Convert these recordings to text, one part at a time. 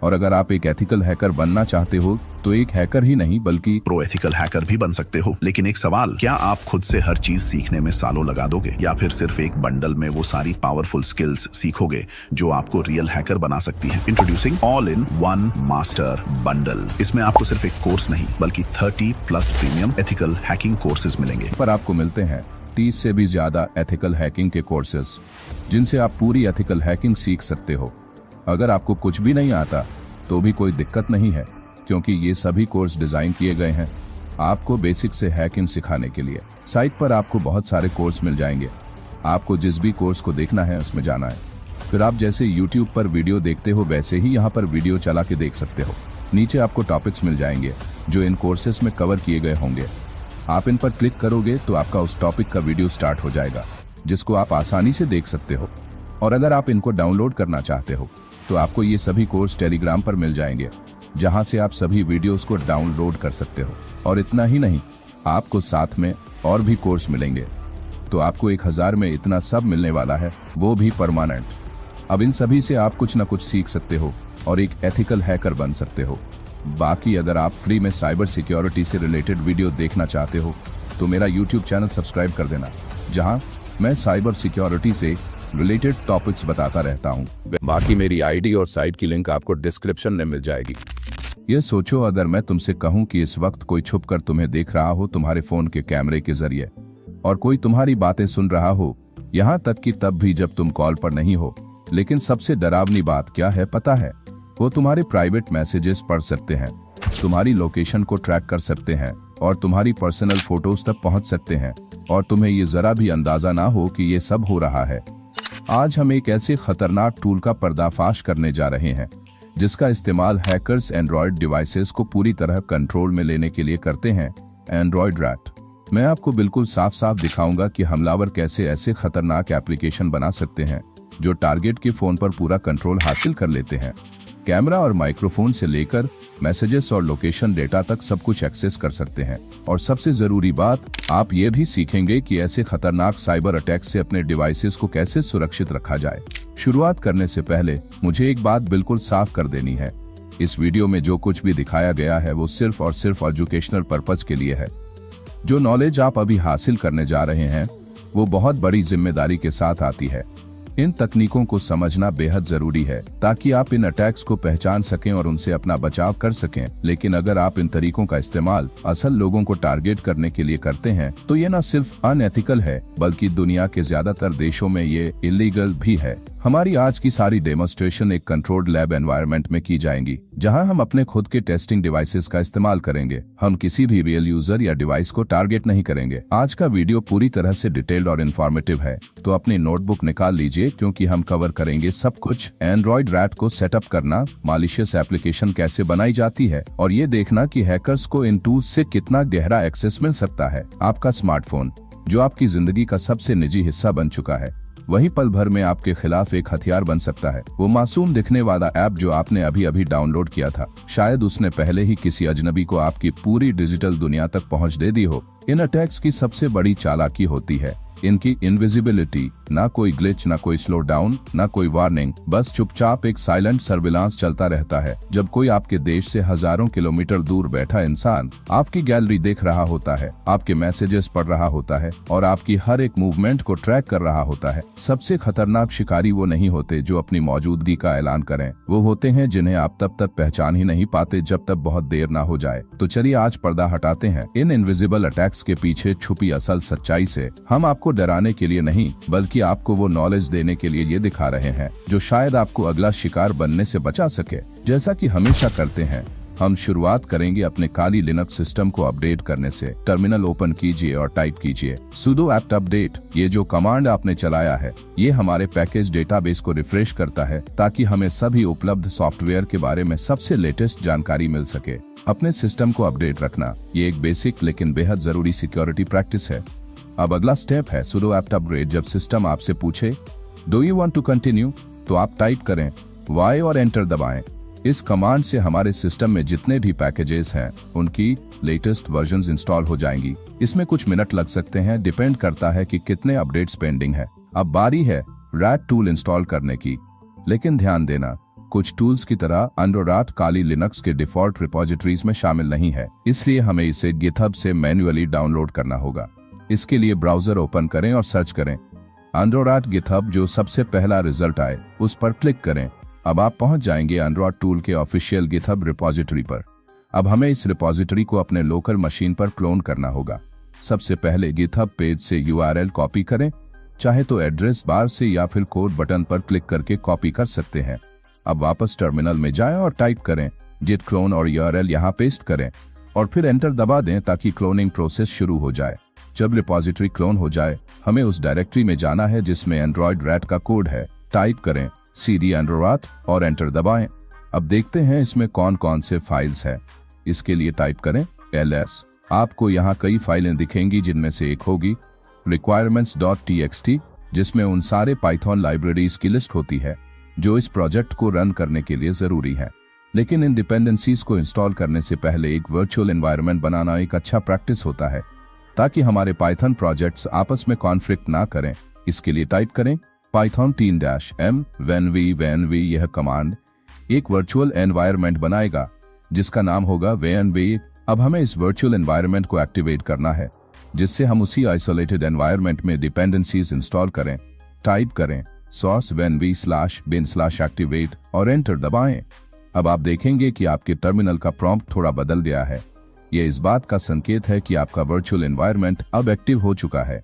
और अगर आप एक एथिकल हैकर बनना चाहते हो तो एक हैकर ही नहीं बल्कि प्रो एथिकल हैकर भी बन सकते हो। लेकिन एक सवाल, क्या आप खुद से हर चीज सीखने में सालों लगा दोगे, या फिर सिर्फ एक बंडल में वो सारी पावरफुल स्किल्स सीखोगे जो आपको रियल हैकर बना सकती है? Introducing all in one master bundle. इसमें आपको सिर्फ एक कोर्स नहीं बल्कि 30+ प्रीमियम एथिकल हैकिंग कोर्सेज मिलेंगे। पर आपको मिलते हैं 30 से भी ज्यादा एथिकल हैकिंग के कोर्सेज, जिनसे आप पूरी एथिकल हैकिंग सीख सकते हो। अगर आपको कुछ भी नहीं आता तो भी कोई दिक्कत नहीं है, क्योंकि ये सभी कोर्स डिजाइन किए गए हैं आपको बेसिक से हैकिंग सिखाने के लिए। साइट पर आपको बहुत सारे कोर्स मिल जाएंगे। आपको जिस भी कोर्स को देखना है उसमें जाना है। फिर आप जैसे YouTube पर वीडियो देखते हो वैसे ही यहाँ पर वीडियो चला के देख सकते हो। नीचे आपको टॉपिक्स मिल जाएंगे जो इन कोर्सेस में कवर किए गए होंगे। आप इन पर क्लिक करोगे तो आपका उस टॉपिक का वीडियो स्टार्ट हो जाएगा, जिसको आप आसानी से देख सकते हो। और अगर आप इनको डाउनलोड करना चाहते हो तो आपको ये सभी कोर्स टेलीग्राम पर मिल जाएंगे, जहां से आप सभी वीडियोस को डाउनलोड कर सकते हो। और इतना ही नहीं, आपको साथ में और भी कोर्स मिलेंगे। तो आपको 1000 में इतना सब मिलने वाला है, वो भी परमानेंट। अब इन सभी से आप कुछ न कुछ सीख सकते हो और एक एथिकल हैकर बन सकते हो। बाकी अगर आप फ्री में साइबर सिक्योरिटी से रिलेटेड वीडियो देखना चाहते हो तो मेरा YouTube चैनल सब्सक्राइब कर देना, जहां मैं साइबर सिक्योरिटी से रिलेटेड टॉपिक्स बताता रहता हूं। बाकी मेरी आईडी और साइट की लिंक आपको डिस्क्रिप्शन में मिल जाएगी। ये सोचो, अगर मैं तुमसे कहूं कि इस वक्त कोई छुपकर तुम्हें देख रहा हो तुम्हारे फोन के कैमरे के जरिए, और कोई तुम्हारी बातें सुन रहा हो, यहाँ तक कि तब भी जब तुम कॉल पर नहीं हो। लेकिन सबसे डरावनी बात क्या है पता है? वो तुम्हारे प्राइवेट मैसेजेस पढ़ सकते हैं, तुम्हारी लोकेशन को ट्रैक कर सकते हैं और तुम्हारी पर्सनल फोटोज तक पहुंच सकते हैं, और तुम्हें ये जरा भी अंदाजा ना हो कि ये सब हो रहा है। आज हम एक ऐसे खतरनाक टूल का पर्दाफाश करने जा रहे हैं जिसका इस्तेमाल हैकर्स एंड्रॉयड डिवाइसेस को पूरी तरह कंट्रोल में लेने के लिए करते हैं, एंड्रॉयड रैट। मैं आपको बिल्कुल साफ साफ दिखाऊंगा कि हमलावर कैसे ऐसे खतरनाक एप्लीकेशन बना सकते हैं जो टारगेट के फोन पर पूरा कंट्रोल हासिल कर लेते हैं। कैमरा और माइक्रोफोन से लेकर मैसेजेस और लोकेशन डेटा तक सब कुछ एक्सेस कर सकते हैं। और सबसे जरूरी बात, आप ये भी सीखेंगे कि ऐसे खतरनाक साइबर अटैक से अपने डिवाइसेस को कैसे सुरक्षित रखा जाए। शुरुआत करने से पहले मुझे एक बात बिल्कुल साफ कर देनी है। इस वीडियो में जो कुछ भी दिखाया गया है वो सिर्फ और सिर्फ एजुकेशनल पर्पज के लिए है। जो नॉलेज आप अभी हासिल करने जा रहे हैं वो बहुत बड़ी जिम्मेदारी के साथ आती है। इन तकनीकों को समझना बेहद जरूरी है ताकि आप इन अटैक्स को पहचान सकें और उनसे अपना बचाव कर सकें। लेकिन अगर आप इन तरीकों का इस्तेमाल असल लोगों को टारगेट करने के लिए करते हैं तो ये न सिर्फ अनएथिकल है बल्कि दुनिया के ज्यादातर देशों में ये इलीगल भी है। हमारी आज की सारी डेमोन्स्ट्रेशन एक कंट्रोल्ड लैब एनवायरनमेंट में की जाएंगी, जहां हम अपने खुद के टेस्टिंग डिवाइसेस का इस्तेमाल करेंगे। हम किसी भी रियल यूजर या डिवाइस को टारगेट नहीं करेंगे। आज का वीडियो पूरी तरह से डिटेल्ड और इन्फॉर्मेटिव है, तो अपनी नोटबुक निकाल लीजिए क्योंकि हम कवर करेंगे सब कुछ। एंड्रॉइड रैट को सेटअप करना, मालिशियस एप्लीकेशन कैसे बनाई जाती है, और ये देखना कि हैकर्स को इन टूल्स से कितना गहरा एक्सेस मिल सकता है। आपका स्मार्टफोन, जो आपकी जिंदगी का सबसे निजी हिस्सा बन चुका है, वही पल भर में आपके खिलाफ एक हथियार बन सकता है। वो मासूम दिखने वाला ऐप जो आपने अभी अभी डाउनलोड किया था, शायद उसने पहले ही किसी अजनबी को आपकी पूरी डिजिटल दुनिया तक पहुंच दे दी हो। इन अटैक्स की सबसे बड़ी चालाकी होती है इनकी इनविजिबिलिटी। ना कोई ग्लिच, ना कोई स्लो डाउन, ना कोई वार्निंग, बस चुपचाप एक साइलेंट सर्विलांस चलता रहता है। जब कोई आपके देश से हजारों किलोमीटर दूर बैठा इंसान आपकी गैलरी देख रहा होता है, आपके मैसेजेस पढ़ रहा होता है और आपकी हर एक मूवमेंट को ट्रैक कर रहा होता है। सबसे खतरनाक शिकारी वो नहीं होते जो अपनी मौजूदगी का ऐलान करें, वो होते हैं जिन्हें आप तब तक पहचान ही नहीं पाते जब तक बहुत देर ना हो जाए। तो चलिए आज पर्दा हटाते हैं इन इनविजिबल अटैक्स के पीछे छुपी असल सच्चाई से। हम आपको डराने के लिए नहीं बल्कि आपको वो नॉलेज देने के लिए ये दिखा रहे हैं जो शायद आपको अगला शिकार बनने से बचा सके। जैसा कि हमेशा करते हैं, हम शुरुआत करेंगे अपने काली लिनक्स सिस्टम को अपडेट करने से। टर्मिनल ओपन कीजिए और टाइप कीजिए sudo apt update। ये जो कमांड आपने चलाया है ये हमारे पैकेज डेटाबेस को रिफ्रेश करता है ताकि हमें सभी उपलब्ध सॉफ्टवेयर के बारे में सबसे लेटेस्ट जानकारी मिल सके। अपने सिस्टम को अपडेट रखना ये एक बेसिक लेकिन बेहद जरूरी सिक्योरिटी प्रैक्टिस है। अब अगला स्टेप है sudo apt upgrade। जब सिस्टम आपसे पूछे do you want to continue, तो आप टाइप करें Y और एंटर दबाएं। इस कमांड से हमारे सिस्टम में जितने भी पैकेजेस हैं उनकी लेटेस्ट वर्जन्स इंस्टॉल हो जाएंगी। इसमें कुछ मिनट लग सकते हैं, डिपेंड करता है कि कितने अपडेट्स पेंडिंग है। अब बारी है रैट टूल इंस्टॉल करने की। लेकिन ध्यान देना, कुछ टूल्स की तरह एंड्रॉयड काली लिनक्स के डिफॉल्ट रिपोजिटरीज में शामिल नहीं है, इसलिए हमें इसे गिटहब से मैन्युअली डाउनलोड करना होगा। इसके लिए ब्राउजर ओपन करें और सर्च करें एंड्रॉयड गिटहब। जो सबसे पहला रिजल्ट आए उस पर क्लिक करें। अब आप पहुंच जाएंगे एंड्रॉयड टूल के ऑफिशियल गिटहब रिपोजिटरी पर। अब हमें इस रिपोजिटरी को अपने लोकल मशीन पर क्लोन करना होगा। सबसे पहले गिटहब पेज से URL कॉपी करें, चाहे तो एड्रेस बार से या फिर कोड बटन पर क्लिक करके कॉपी कर सकते हैं। अब वापस टर्मिनल में जाएं और टाइप करें git clone और URL यहाँ पेस्ट करें और फिर एंटर दबा दें ताकि क्लोनिंग प्रोसेस शुरू हो जाए। जब रिपोजिटरी क्लोन हो जाए हमें उस डायरेक्टरी में जाना है जिसमें एंड्रॉयड रैट का कोड है। टाइप करें cd एंड्रॉयड और एंटर दबाएं। अब देखते हैं इसमें कौन कौन से फाइल्स हैं। इसके लिए टाइप करें ls। आपको यहाँ कई फाइलें दिखेंगी जिनमें से एक होगी requirements.txt, जिसमें उन सारे पाइथन लाइब्रेरीज की लिस्ट होती है जो इस प्रोजेक्ट को रन करने के लिए जरूरी है। लेकिन इन डिपेंडेंसीज को इंस्टॉल करने से पहले एक वर्चुअल एनवायरनमेंट बनाना एक अच्छा प्रैक्टिस होता है ताकि हमारे पाइथन प्रोजेक्ट्स आपस में कॉन्फ्लिक्ट ना करें। इसके लिए टाइप करें python -m venv। यह कमांड एक वर्चुअल एनवायरनमेंट बनाएगा जिसका नाम होगा venv। अब हमें इस वर्चुअल एनवायरनमेंट को एक्टिवेट करना है जिससे हम उसी आइसोलेटेड एनवायरनमेंट में डिपेंडेंसीज इंस्टॉल करें। टाइप करें source venv/bin/activate और एंटर दबाएं। अब आप देखेंगे कि आपके टर्मिनल का प्रॉम्प्ट थोड़ा बदल गया है। यह इस बात का संकेत है कि आपका वर्चुअल एनवायरनमेंट अब एक्टिव हो चुका है।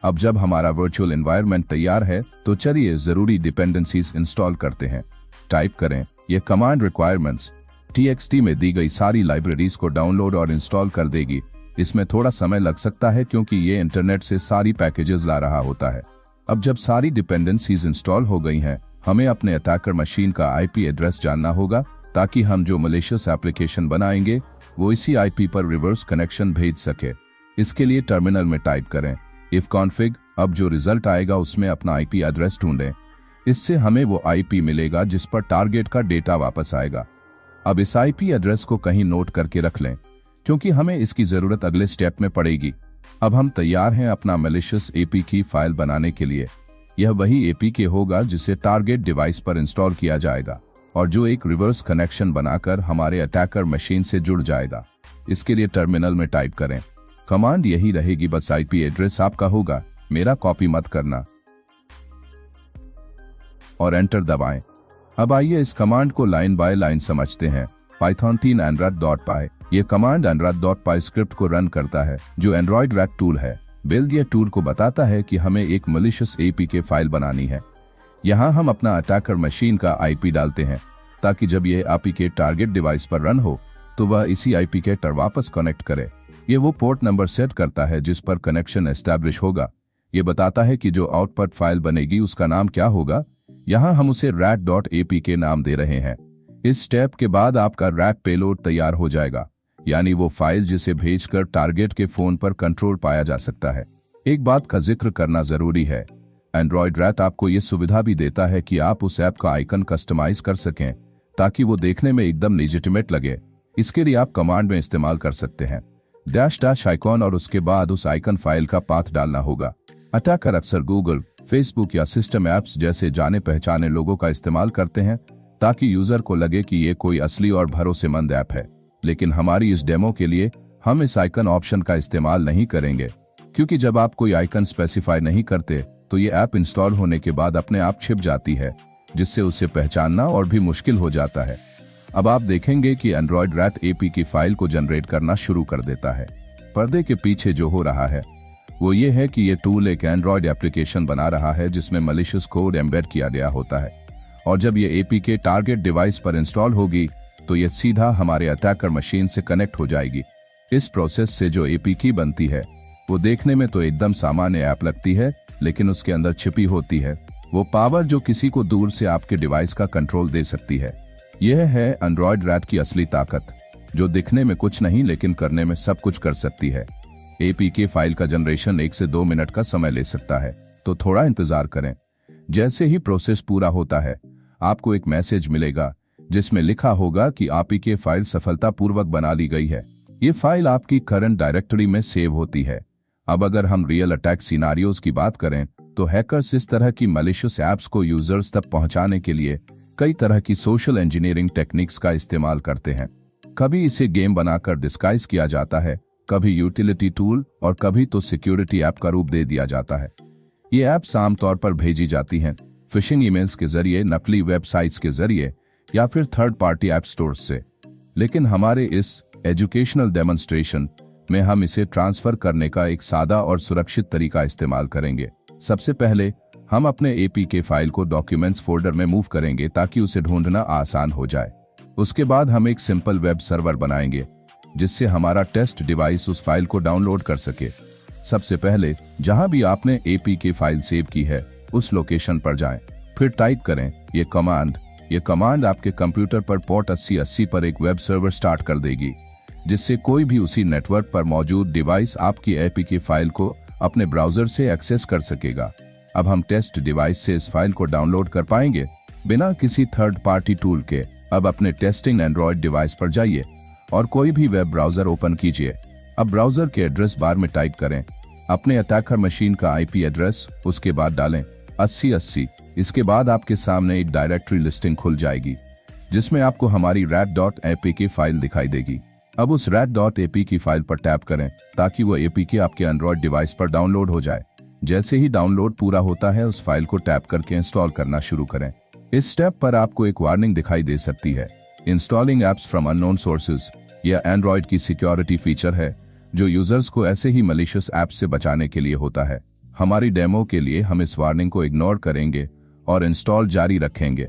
अब जब हमारा वर्चुअल एनवायरनमेंट तैयार है तो चलिए जरूरी डिपेंडेंसीज इंस्टॉल करते हैं। टाइप करें यह कमांड requirements.txt में दी गई सारी लाइब्रेरीज को डाउनलोड और इंस्टॉल कर देगी। इसमें थोड़ा समय लग सकता है क्योंकि ये इंटरनेट से सारी पैकेजेस ला रहा होता है। अब जब सारी डिपेंडेंसीज इंस्टॉल हो गई हैं, हमें अपने अटैकर मशीन का IP एड्रेस जानना होगा ताकि हम जो मलिशियस एप्लीकेशन बनाएंगे वो इसी IP पर रिवर्स कनेक्शन भेज सके। इसके लिए टर्मिनल में टाइप करें ifconfig। अब जो रिजल्ट आएगा उसमें अपना IP एड्रेस ढूंढें। इससे हमें वो IP मिलेगा जिस पर टारगेट का डेटा वापस आएगा। अब इस IP एड्रेस को कहीं नोट करके रख लें क्योंकि हमें इसकी जरूरत अगले स्टेप में पड़ेगी। अब हम तैयार हैं अपना मैलिशियस APK फाइल बनाने के लिए। यह वही APK होगा जिसे टारगेट डिवाइस पर इंस्टॉल किया जाएगा और जो एक रिवर्स कनेक्शन बनाकर हमारे अटैकर मशीन से जुड़ जाएगा। इसके लिए टर्मिनल में टाइप करें कमांड यही रहेगी, बस IP एड्रेस आपका होगा, मेरा कॉपी मत करना, और एंटर दबाएं। अब आइए इस कमांड को लाइन बाय लाइन समझते हैं। python 3 android.py। ये कमांड android.py स्क्रिप्ट को रन करता है जो एंड्रॉयड रैट टूल है। बिल्ड ये टूल को बताता है कि हमें एक मलिशियस APK फाइल बनानी है। यहाँ हम अपना अटैकर मशीन का IP डालते हैं ताकि जब यह APK टारगेट डिवाइस पर रन हो तो वह इसी APK पर वापस कनेक्ट करे। ये वो पोर्ट नंबर सेट करता है जिस पर कनेक्शन एस्टैब्लिश होगा। ये बताता है कि जो आउटपुट फाइल बनेगी उसका नाम क्या होगा। यहाँ हम उसे rat.apk नाम दे रहे हैं। इस स्टेप के बाद आपका रैट पेलोड तैयार हो जाएगा, यानी वो फाइल जिसे भेजकर टारगेट के फोन पर कंट्रोल पाया जा सकता है। एक बात का जिक्र करना जरूरी है, एंड्रॉयड रैट आपको ये सुविधा भी देता है कि आप उस ऐप का आइकन कस्टमाइज कर सकें ताकि वो देखने में एकदम लेजिटिमेट लगे। इसके लिए आप कमांड में इस्तेमाल कर सकते हैं -- आइकॉन और उसके बाद उस आइकन फाइल का पाथ डालना होगा। अटैकर अक्सर गूगल, फेसबुक या सिस्टम ऐप्स जैसे जाने पहचाने लोगों का इस्तेमाल करते हैं ताकि यूजर को लगे कि ये कोई असली और भरोसेमंद ऐप है। लेकिन हमारी इस डेमो के लिए हम इस आइकन ऑप्शन का इस्तेमाल नहीं करेंगे क्योंकि जब आप कोई आइकन स्पेसिफाई नहीं करते तो ये ऐप इंस्टॉल होने के बाद अपने आप छिप जाती है, जिससे उसे पहचानना और भी मुश्किल हो जाता है। अब आप देखेंगे कि एंड्रॉयड रैट APK फाइल को जनरेट करना शुरू कर देता है। पर्दे के पीछे जो हो रहा है वो ये है कि ये टूल एक एंड्रॉयड एप्लीकेशन बना रहा है जिसमें मलिशियस कोड एम्बेड किया गया होता है, और जब ये APK टारगेट डिवाइस पर इंस्टॉल होगी तो ये सीधा हमारे अटैकर मशीन से कनेक्ट हो जाएगी। इस प्रोसेस से जो APK बनती है वो देखने में तो एकदम सामान्य ऐप लगती है, लेकिन उसके अंदर छिपी होती है वो पावर जो किसी को दूर से आपके डिवाइस का कंट्रोल दे सकती है। यह है एंड्रॉयड रैट की असली ताकत, जो दिखने में कुछ नहीं लेकिन करने में सब कुछ कर सकती है। APK फाइल का जनरेशन 1 से 2 मिनट का समय ले सकता है, तो थोड़ा इंतजार करें। जैसे ही प्रोसेस पूरा होता है आपको एक मैसेज मिलेगा जिसमें लिखा होगा कि APK फाइल सफलतापूर्वक बना ली गई है। ये फाइल आपकी करंट डायरेक्टरी में सेव होती है। अब अगर हम रियल अटैक सिनारियोज की बात करें तो हैकर्स इस तरह की मैलिशियस ऐप्स को यूजर्स तक पहुंचाने के लिए कई तरह की सोशल इंजीनियरिंग टेक्निक्स का इस्तेमाल करते हैं। कभी इसे गेम बनाकर डिस्गाइज किया जाता है, कभी यूटिलिटी टूल और कभी तो सिक्योरिटी ऐप का रूप दे दिया जाता है। ये ऐप्स आमतौर पर भेजी जाती हैं फिशिंग ईमेल्स के जरिए, नकली वेबसाइट्स के जरिए या फिर थर्ड पार्टी ऐप स्टोर्स से। लेकिन हमारे इस एजुकेशनल डेमोन्स्ट्रेशन में हम इसे ट्रांसफर करने का एक सादा और सुरक्षित तरीका इस्तेमाल करेंगे। सबसे पहले हम अपने एपीके फाइल को डॉक्यूमेंट्स फोल्डर में मूव करेंगे ताकि उसे ढूंढना आसान हो जाए। उसके बाद हम एक सिंपल वेब सर्वर बनाएंगे जिससे हमारा टेस्ट डिवाइस उस फाइल को डाउनलोड कर सके। सबसे पहले जहां भी आपने एपीके फाइल सेव की है उस लोकेशन पर जाएं, फिर टाइप करें ये कमांड आपके कंप्यूटर पर पोर्ट 8080 पर एक वेब सर्वर स्टार्ट कर देगी, जिससे कोई भी उसी नेटवर्क पर मौजूद डिवाइस आपकी एपीके फाइल को अपने ब्राउजर से एक्सेस कर सकेगा। अब हम टेस्ट डिवाइस से इस फाइल को डाउनलोड कर पाएंगे बिना किसी थर्ड पार्टी टूल के। अब अपने टेस्टिंग एंड्रॉयड डिवाइस पर जाइए और कोई भी वेब ब्राउजर ओपन कीजिए। अब ब्राउजर के एड्रेस बार में टाइप करें अपने अटैकर मशीन का आईपी एड्रेस, उसके बाद डालें 8080। इसके बाद आपके सामने एक डायरेक्टरी लिस्टिंग खुल जाएगी जिसमें आपको हमारी rat.apk फाइल दिखाई देगी। अब उस rat.apk फाइल पर टैप करें ताकि वो एपीके आपके एंड्रॉयड डिवाइस पर डाउनलोड हो जाए। जैसे ही डाउनलोड पूरा होता है उस फाइल को टैप करके इंस्टॉल करना शुरू करें। इस स्टेप पर आपको एक वार्निंग दिखाई दे सकती है, installing apps from unknown sources. यह एंड्रॉयड की सिक्योरिटी फीचर है जो यूजर्स को ऐसे ही मैलिशियस ऐप्स से बचाने के लिए होता है। हमारी डेमो के लिए हम इस वार्निंग को इग्नोर करेंगे और इंस्टॉल जारी रखेंगे,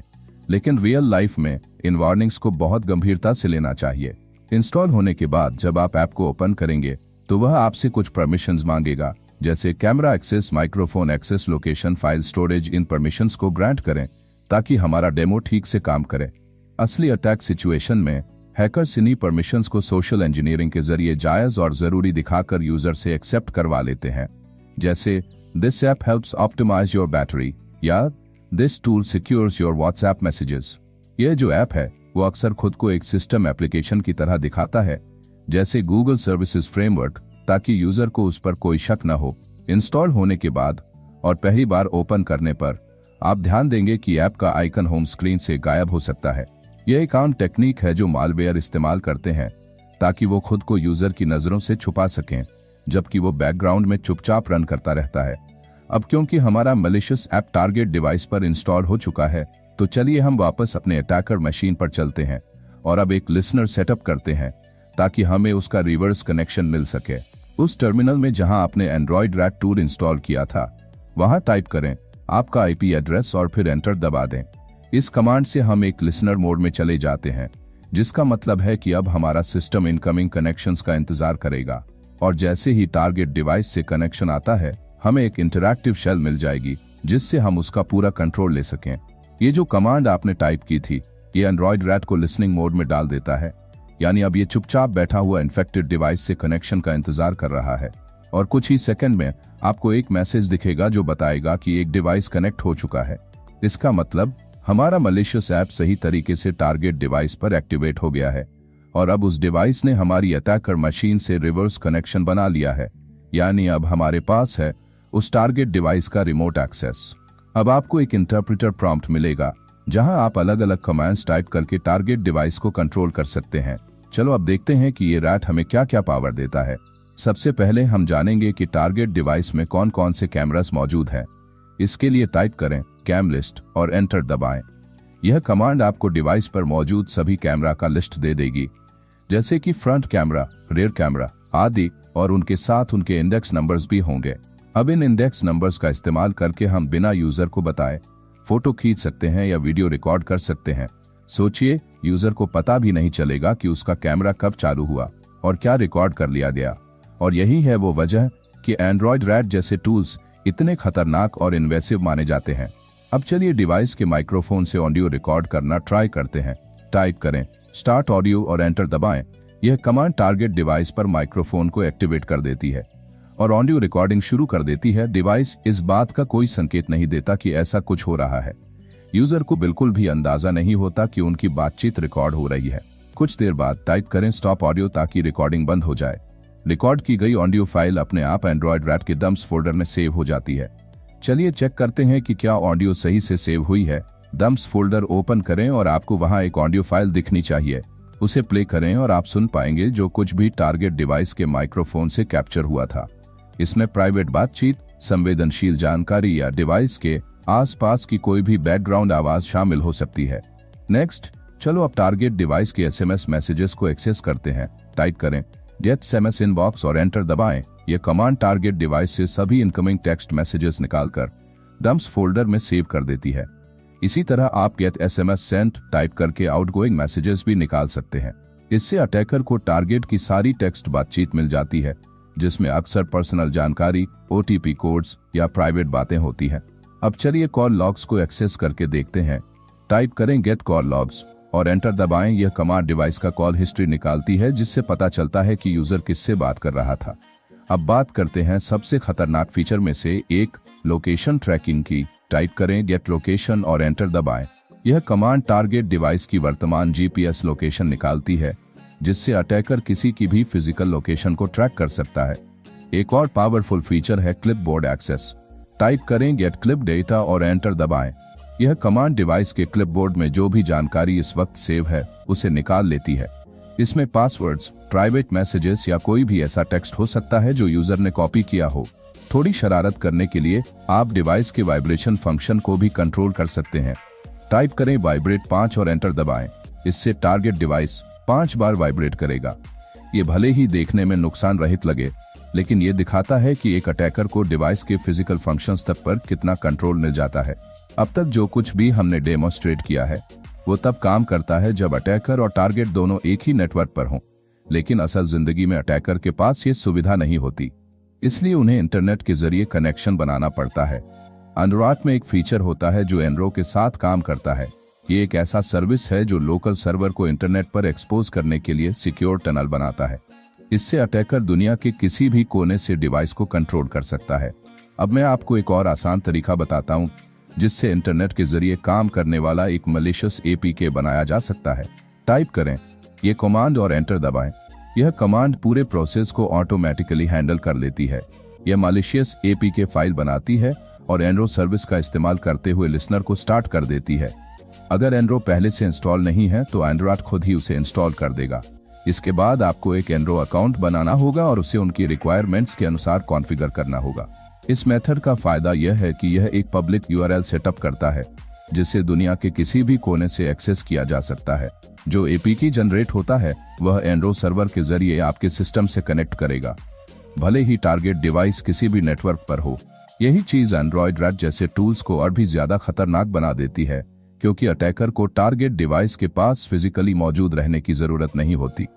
लेकिन रियल लाइफ में इन वार्निंग्स को बहुत गंभीरता से लेना चाहिए। इंस्टॉल होने के बाद जब आप ऐप को ओपन करेंगे तो वह आपसे कुछ परमिशंस मांगेगा, जैसे camera access, microphone access, location, file storage. इन परमिशंस को ग्रांट करें ताकि हमारा डेमो ठीक से काम करे। असली अटैक सिचुएशन में हैकर्स इन्हीं परमिशंस को सोशल इंजीनियरिंग के जरिए जायज और जरूरी दिखाकर यूजर से एक्सेप्ट करवा लेते हैं, जैसे this app helps optimize your battery या this tool secures your WhatsApp messages. यह जो ऐप है वो अक्सर खुद को एक सिस्टम एप्लीकेशन की तरह दिखाता है, जैसे गूगल सर्विसेज फ्रेमवर्क, ताकि यूजर को उस पर कोई शक न हो। इंस्टॉल होने के बाद और पहली बार ओपन करने पर आप ध्यान देंगे कि ऐप का आइकन होम स्क्रीन से गायब हो सकता है। यह एक आम टेक्निक है जो मालवेयर इस्तेमाल करते हैं ताकि वो खुद को यूजर की नजरों से छुपा सकें, जबकि वो बैकग्राउंड में चुपचाप रन करता रहता है। अब क्योंकि हमारा मैलिशियस ऐप टारगेट डिवाइस पर इंस्टॉल हो चुका है, तो चलिए हम वापस अपने अटैकर मशीन पर चलते हैं और अब एक लिसनर सेटअप करते हैं ताकि हमें उसका रिवर्स कनेक्शन मिल सके। उस टर्मिनल में जहां आपने एंड्रॉयड रैट टूल इंस्टॉल किया था वहां टाइप करें आपका आईपी एड्रेस और फिर एंटर दबा दें। इस कमांड से हम एक लिसनर मोड में चले जाते हैं, जिसका मतलब है कि अब हमारा सिस्टम इनकमिंग कनेक्शंस का इंतजार करेगा और जैसे ही टारगेट डिवाइस से कनेक्शन आता है हमें एक इंटरैक्टिव शेल मिल जाएगी जिससे हम उसका पूरा कंट्रोल ले सकें। ये जो कमांड आपने टाइप की थी ये एंड्रॉयड रैट को लिसनिंग मोड में डाल देता है, यानी अब ये चुपचाप बैठा हुआ इन्फेक्टेड डिवाइस से कनेक्शन का इंतजार कर रहा है और कुछ ही सेकंड में आपको एक मैसेज दिखेगा जो बताएगा कि एक डिवाइस कनेक्ट हो चुका है। इसका मतलब हमारा मैलिशियस ऐप सही तरीके से टारगेट डिवाइस पर एक्टिवेट हो गया है और अब उस डिवाइस ने हमारी अटैकर मशीन से रिवर्स कनेक्शन बना लिया है, यानी अब हमारे पास है उस टारगेट डिवाइस का रिमोट एक्सेस। अब आपको एक इंटरप्रेटर प्रॉम्प्ट मिलेगा जहां आप अलग अलग कमांड्स टाइप करके टारगेट डिवाइस को कंट्रोल कर सकते हैं। चलो अब देखते हैं कि ये रैट हमें क्या क्या पावर देता है। सबसे पहले हम जानेंगे कि टारगेट डिवाइस में कौन कौन से कैमरास मौजूद हैं। इसके लिए टाइप करें कैम लिस्ट और एंटर दबाएं। यह कमांड आपको डिवाइस पर मौजूद सभी कैमरा का लिस्ट दे देगी, जैसे कि फ्रंट कैमरा, रियर कैमरा आदि, और उनके साथ उनके इंडेक्स नंबर्स भी होंगे। अब इन इंडेक्स नंबर्स का इस्तेमाल करके हम बिना यूजर को बताए फोटो खींच सकते हैं या वीडियो रिकॉर्ड कर सकते हैं। सोचिए, यूजर को पता भी नहीं चलेगा कि उसका कैमरा कब चालू हुआ और क्या रिकॉर्ड कर लिया गया। और यही है वो वजह कि एंड्रॉयड रैट जैसे टूल्स इतने खतरनाक और इन्वेसिव माने जाते हैं। अब चलिए डिवाइस के माइक्रोफोन से ऑडियो रिकॉर्ड करना ट्राई करते हैं। टाइप करें स्टार्ट ऑडियो और एंटर दबाएं। यह कमांड टारगेट डिवाइस पर माइक्रोफोन को एक्टिवेट कर देती है और ऑडियो रिकॉर्डिंग शुरू कर देती है। डिवाइस इस बात का कोई संकेत नहीं देता कि ऐसा कुछ हो रहा है। यूजर को बिल्कुल भी अंदाजा नहीं होता कि उनकी बातचीत रिकॉर्ड हो रही है। कुछ देर बाद टाइप करें स्टॉप ऑडियो ताकि रिकॉर्डिंग बंद हो जाए। रिकॉर्ड की गई ऑडियो फाइल अपने आप एंड्रॉयड रैट के डम्प्स फोल्डर में सेव हो जाती है। चलिए चेक करते हैं कि क्या ऑडियो सही से सेव हुई है। डंप्स फोल्डर ओपन करें और आपको वहां एक ऑडियो फाइल दिखनी चाहिए। उसे प्ले करें और आप सुन पाएंगे जो कुछ भी टारगेट डिवाइस के माइक्रोफोन से कैप्चर हुआ था। इसमें प्राइवेट बातचीत, संवेदनशील जानकारी या डिवाइस के आसपास की कोई भी बैकग्राउंड आवाज शामिल हो सकती है। नेक्स्ट, चलो अब टारगेट डिवाइस के एसएमएस मैसेजेस को एक्सेस करते हैं। टाइप करें गेट एसएमएस इनबॉक्स और एंटर दबाएं। यह कमांड टारगेट डिवाइस से सभी इनकमिंग टेक्स्ट मैसेजेस निकालकर डंप्स फोल्डर में सेव कर देती है। इसी तरह आप गेट एसएमएस सेंट टाइप करके आउटगोइंग मैसेजेस भी निकाल सकते हैं। इससे अटैकर को टारगेट की सारी टेक्स्ट बातचीत मिल जाती है, जिसमें अक्सर पर्सनल जानकारी, ओटीपी कोड्स या प्राइवेट बातें होती हैं। अब चलिए कॉल लॉग्स को एक्सेस करके देखते हैं। टाइप करें गेट कॉल लॉग्स और एंटर दबाएं। यह कमांड डिवाइस का कॉल हिस्ट्री निकालती है, जिससे पता चलता है कि यूजर किससे बात कर रहा था। अब बात करते हैं सबसे खतरनाक फीचर में से एक, लोकेशन ट्रैकिंग की। टाइप करें गेट लोकेशन और एंटर दबाएं। यह कमांड टारगेट डिवाइस की वर्तमान जीपीएस लोकेशन निकालती है, जिससे अटैकर किसी की भी फिजिकल लोकेशन को ट्रैक कर सकता है। एक और पावरफुल फीचर है क्लिपबोर्ड एक्सेस। टाइप करें गेट क्लिप डेटा और एंटर दबाएं। यह कमांड डिवाइस के क्लिपबोर्ड में जो भी जानकारी इस वक्त सेव है उसे निकाल लेती है। इसमें पासवर्ड्स, प्राइवेट मैसेजेस या कोई भी ऐसा टेक्स्ट हो सकता है जो यूजर ने कॉपी किया हो। थोड़ी शरारत करने के लिए आप डिवाइस के वाइब्रेशन फंक्शन को भी कंट्रोल कर सकते हैं। टाइप करें वाइब्रेट 5 और एंटर दबाएं। इससे टारगेट डिवाइस 5 बार वाइब्रेट करेगा। ये भले ही देखने में नुकसान रहित लगे, लेकिन ये दिखाता है कि एक अटैकर को डिवाइस के फिजिकल फंक्शंस तक पर कितना कंट्रोल मिल जाता है। अब तक जो कुछ भी हमने डेमोन्स्ट्रेट किया है वो तब काम करता है जब अटैकर और टारगेट दोनों एक ही नेटवर्क पर हों, लेकिन असल जिंदगी में अटैकर के पास ये सुविधा नहीं होती, इसलिए उन्हें इंटरनेट के जरिए कनेक्शन बनाना पड़ता है। एंड्रॉयड में एक फीचर होता है जो एनरो के साथ काम करता है। ये एक ऐसा सर्विस है जो लोकल सर्वर को इंटरनेट पर एक्सपोज करने के लिए सिक्योर टनल बनाता है। इससे अटैकर दुनिया के किसी भी कोने से डिवाइस को कंट्रोल कर सकता है। अब मैं आपको एक और आसान तरीका बताता हूँ जिससे इंटरनेट के जरिए काम करने वाला एक मलिशियस एपीके बनाया जा सकता है। टाइप करें ये कमांड और एंटर दबाएं। यह कमांड पूरे प्रोसेस को ऑटोमेटिकली हैंडल कर लेती है। यह मलिशियस एपीके फाइल बनाती है और एनरो सर्विस का इस्तेमाल करते हुए लिसनर को स्टार्ट कर देती है। अगर एनरो पहले से इंस्टॉल नहीं है तो एंड्रॉयड खुद ही उसे इंस्टॉल कर देगा। इसके बाद आपको एक एनरो अकाउंट बनाना होगा और उसे उनकी रिक्वायरमेंट्स के अनुसार कॉन्फ़िगर करना होगा। इस मेथड का फायदा यह है कि यह एक पब्लिक यूआरएल सेटअप करता है जिसे दुनिया के किसी भी कोने से एक्सेस किया जा सकता है। जो एपीके जनरेट होता है वह एनरो सर्वर के जरिए आपके सिस्टम से कनेक्ट करेगा, भले ही टारगेट डिवाइस किसी भी नेटवर्क पर हो। यही चीज एंड्रॉयड रैट जैसे टूल्स को और भी ज्यादा खतरनाक बना देती है, क्योंकि अटैकर को टारगेट डिवाइस के पास फिजिकली मौजूद रहने की जरूरत नहीं होती।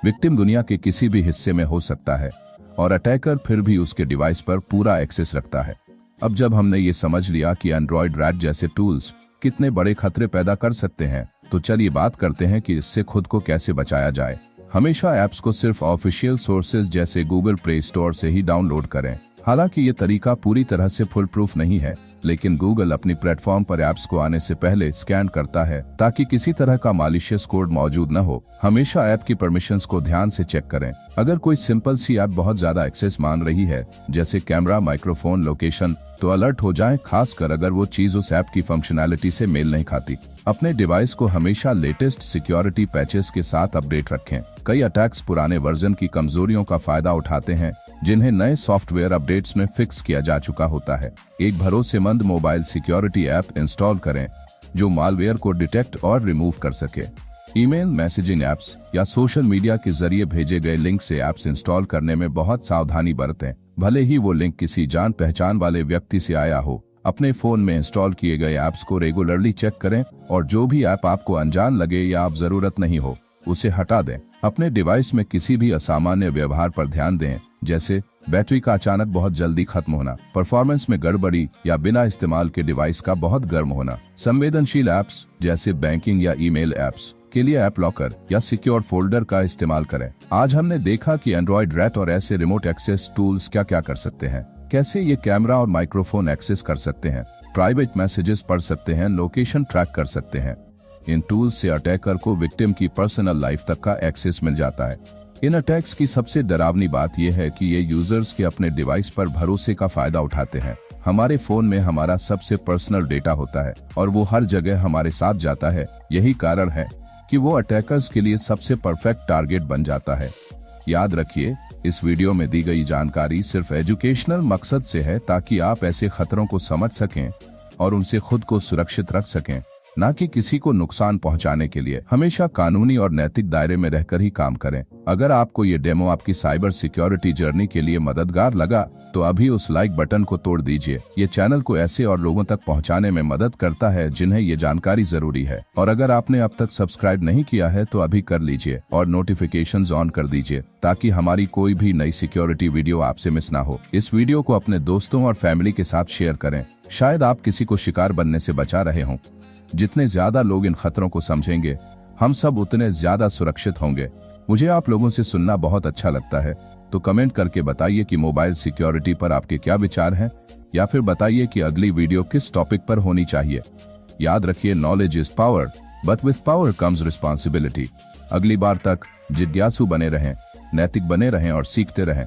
विक्टिम दुनिया के किसी भी हिस्से में हो सकता है और अटैकर फिर भी उसके डिवाइस पर पूरा एक्सेस रखता है। अब जब हमने ये समझ लिया कि एंड्रॉयड रैट जैसे टूल्स कितने बड़े खतरे पैदा कर सकते हैं, तो चलिए बात करते हैं कि इससे खुद को कैसे बचाया जाए। हमेशा ऐप्स को सिर्फ ऑफिशियल सोर्सेज जैसे गूगल प्ले स्टोर से ही डाउनलोड करें। हालांकि ये तरीका पूरी तरह से फुल प्रूफ नहीं है, लेकिन गूगल अपनी प्लेटफॉर्म पर ऐप्स को आने से पहले स्कैन करता है ताकि किसी तरह का मालिशियस कोड मौजूद न हो। हमेशा ऐप की परमिशंस को ध्यान से चेक करें। अगर कोई सिंपल सी ऐप बहुत ज्यादा एक्सेस मान रही है, जैसे कैमरा, माइक्रोफोन, लोकेशन, तो अलर्ट हो जाएं, खासकर अगर वो चीज उस ऐप की फंक्शनैलिटी से मेल नहीं खाती। अपने डिवाइस को हमेशा लेटेस्ट सिक्योरिटी पैचेस के साथ अपडेट रखें। कई अटैक्स पुराने वर्जन की कमजोरियों का फायदा उठाते हैं, जिन्हें नए सॉफ्टवेयर अपडेट्स में फिक्स किया जा चुका होता है। एक भरोसेमंद मोबाइल सिक्योरिटी ऐप इंस्टॉल करें जो मालवेयर को डिटेक्ट और रिमूव कर सके। ईमेल, मैसेजिंग ऐप्स या सोशल मीडिया के जरिए भेजे गए लिंक से ऐप्स इंस्टॉल करने में बहुत सावधानी बरतें, भले ही वो लिंक किसी जान पहचान वाले व्यक्ति से आया हो। अपने फोन में इंस्टॉल किए गए ऐप्स को रेगुलरली चेक करें और जो भी ऐप आपको अनजान लगे या आप जरूरत नहीं हो उसे हटा दें। अपने डिवाइस में किसी भी असामान्य व्यवहार पर ध्यान दें, जैसे बैटरी का अचानक बहुत जल्दी खत्म होना, परफॉर्मेंस में गड़बड़ी या बिना इस्तेमाल के डिवाइस का बहुत गर्म होना। संवेदनशील ऐप्स जैसे बैंकिंग या ईमेल ऐप्स के लिए ऐप लॉकर या सिक्योर फोल्डर का इस्तेमाल करें। आज हमने देखा कि एंड्रॉयड रैट और ऐसे रिमोट एक्सेस टूल्स क्या क्या कर सकते हैं, कैसे ये कैमरा और माइक्रोफोन एक्सेस कर सकते हैं, प्राइवेट मैसेजेस पढ़ सकते हैं, लोकेशन ट्रैक कर सकते हैं। इन टूल्स से अटैकर को विक्टिम की पर्सनल लाइफ तक का एक्सेस मिल जाता है। इन अटैक्स की सबसे डरावनी बात यह है कि ये यूजर्स के अपने डिवाइस पर भरोसे का फायदा उठाते हैं। हमारे फोन में हमारा सबसे पर्सनल डेटा होता है और वो हर जगह हमारे साथ जाता है। यही कारण है कि वो अटैकर्स के लिए सबसे परफेक्ट टारगेट बन जाता है। याद रखिए, इस वीडियो में दी गई जानकारी सिर्फ एजुकेशनल मकसद से है, ताकि आप ऐसे खतरों को समझ सकें और उनसे खुद को सुरक्षित रख सकें, ना कि किसी को नुकसान पहुंचाने के लिए। हमेशा कानूनी और नैतिक दायरे में रहकर ही काम करें। अगर आपको ये डेमो आपकी साइबर सिक्योरिटी जर्नी के लिए मददगार लगा तो अभी उस लाइक बटन को तोड़ दीजिए। ये चैनल को ऐसे और लोगों तक पहुंचाने में मदद करता है जिन्हें ये जानकारी जरूरी है। और अगर आपने अब तक सब्सक्राइब नहीं किया है तो अभी कर लीजिए और नोटिफिकेशंस ऑन कर दीजिए, ताकि हमारी कोई भी नई सिक्योरिटी वीडियो आपसे मिस ना हो। इस वीडियो को अपने दोस्तों और फैमिली के साथ शेयर करें। शायद आप किसी को शिकार बनने से बचा रहे हों। जितने ज्यादा लोग इन खतरों को समझेंगे, हम सब उतने ज्यादा सुरक्षित होंगे। मुझे आप लोगों से सुनना बहुत अच्छा लगता है, तो कमेंट करके बताइए कि मोबाइल सिक्योरिटी पर आपके क्या विचार हैं, या फिर बताइए कि अगली वीडियो किस टॉपिक पर होनी चाहिए। याद रखिए, knowledge is power, but with power comes responsibility. अगली बार तक जिज्ञासु बने रहें, नैतिक बने रहें और सीखते रहें।